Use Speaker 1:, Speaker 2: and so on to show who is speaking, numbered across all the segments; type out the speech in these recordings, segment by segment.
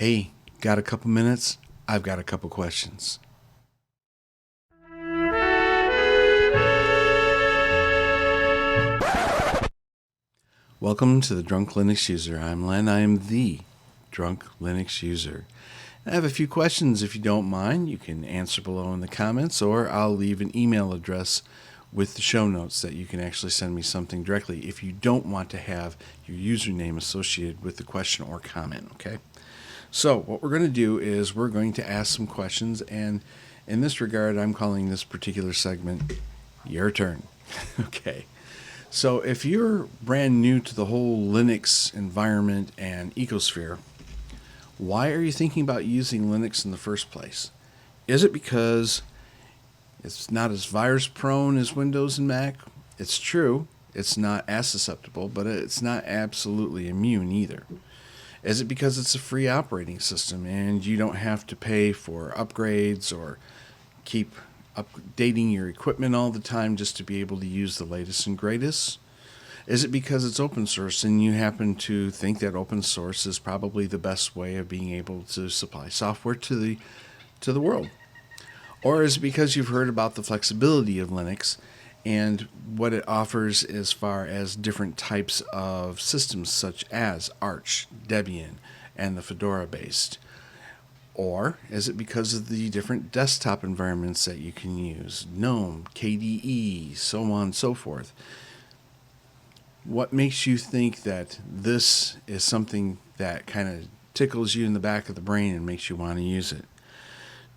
Speaker 1: Hey, got a couple minutes? I've got a couple questions. Welcome to the Drunk Linux User. I'm Len. I am the Drunk Linux User. I have a few questions. If you don't mind, you can answer below in the comments, or I'll leave an email address with the show notes that you can actually send me something directly if you don't want to have your username associated with the question or comment, okay? So what we're going to do is we're going to ask some questions, and in this regard, I'm calling this particular segment Your Turn. Okay. So if you're brand new to the whole Linux environment and ecosphere, why are you thinking about using Linux in the first place? Is it because it's not as virus prone as Windows and Mac? It's true. It's not as susceptible, but it's not absolutely immune either. Is it because it's a free operating system and you don't have to pay for upgrades or keep updating your equipment all the time just to be able to use the latest and greatest? Is it because it's open source and you happen to think that open source is probably the best way of being able to supply software to the world? Or is it because you've heard about the flexibility of Linux and what it offers as far as different types of systems such as Arch, Debian, and the Fedora-based? Or is it because of the different desktop environments that you can use? GNOME, KDE, so on and so forth. What makes you think that this is something that kind of tickles you in the back of the brain and makes you want to use it?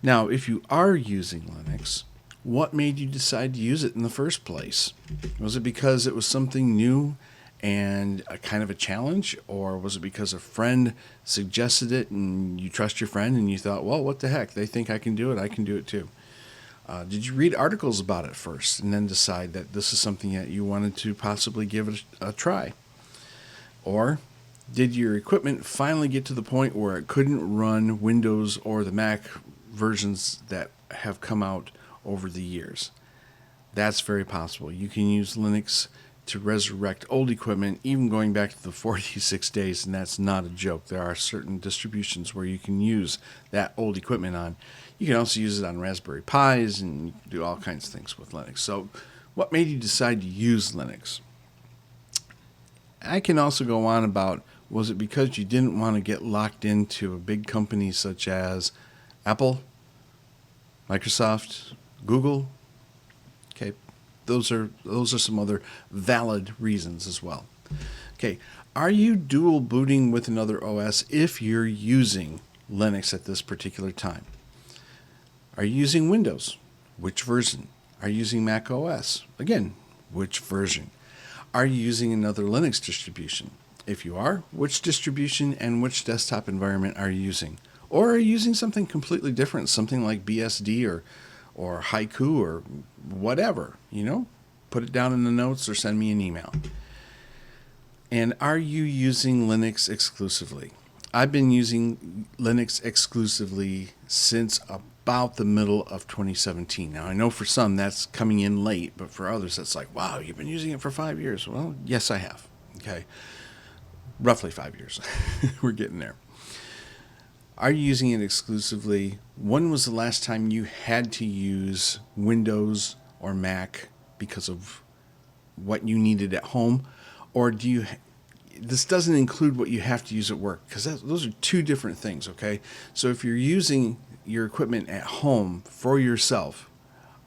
Speaker 1: Now, if you are using Linux, what made you decide to use it in the first place? Was it because it was something new and a kind of a challenge, or was it because a friend suggested it and you trust your friend and you thought, well, what the heck, they think I can do it, I can do it too? Did you read articles about it first and then decide that this is something that you wanted to possibly give it a try? Or did your equipment finally get to the point where it couldn't run Windows or the Mac versions that have come out over the years? That's very possible. You can use Linux to resurrect old equipment, even going back to the 46 days, and that's not a joke. There are certain distributions where you can use that old equipment on. You can also use it on Raspberry Pis, and you can do all kinds of things with Linux. So what made you decide to use Linux? I can also go on about, was it because you didn't want to get locked into a big company such as Apple, Microsoft, Google? Okay, those are some other valid reasons as well. Okay, are you dual booting with another OS if you're using Linux at this particular time? Are you using Windows? Which version? Are you using macOS? Again, which version? Are you using another Linux distribution? If you are, which distribution and which desktop environment are you using? Or are you using something completely different, something like BSD or Haiku or whatever, Put it down in the notes or send me an email. And are you using Linux exclusively? I've been using Linux exclusively since about the middle of 2017. Now, I know for some that's coming in late, but for others that's like, wow, you've been using it for 5 years. Well, yes, I have. Okay. Roughly 5 years. We're getting there. Are you using it exclusively? When was the last time you had to use Windows or Mac because of what you needed at home? Or this doesn't include what you have to use at work, because those are two different things, okay? So if you're using your equipment at home for yourself,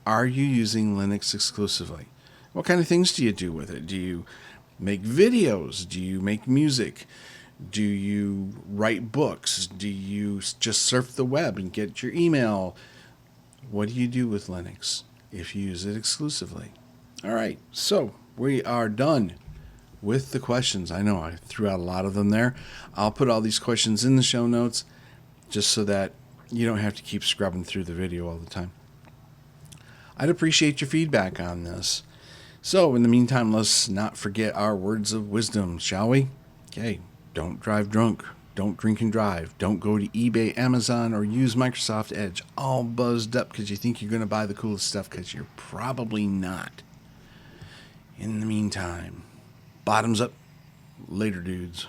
Speaker 1: are you using Linux exclusively? What kind of things do you do with it? Do you make videos? Do you make music? Do you write books? Do you just surf the web and get your email? What do you do with Linux if you use it exclusively? All right, so we are done with the questions. I know I threw out a lot of them there. I'll put all these questions in the show notes just so that you don't have to keep scrubbing through the video all the time. I'd appreciate your feedback on this. So in the meantime, let's not forget our words of wisdom, shall we? Okay. Don't drive drunk. Don't drink and drive. Don't go to eBay, Amazon, or use Microsoft Edge all buzzed up because you think you're going to buy the coolest stuff, because you're probably not. In the meantime, bottoms up. Later, dudes.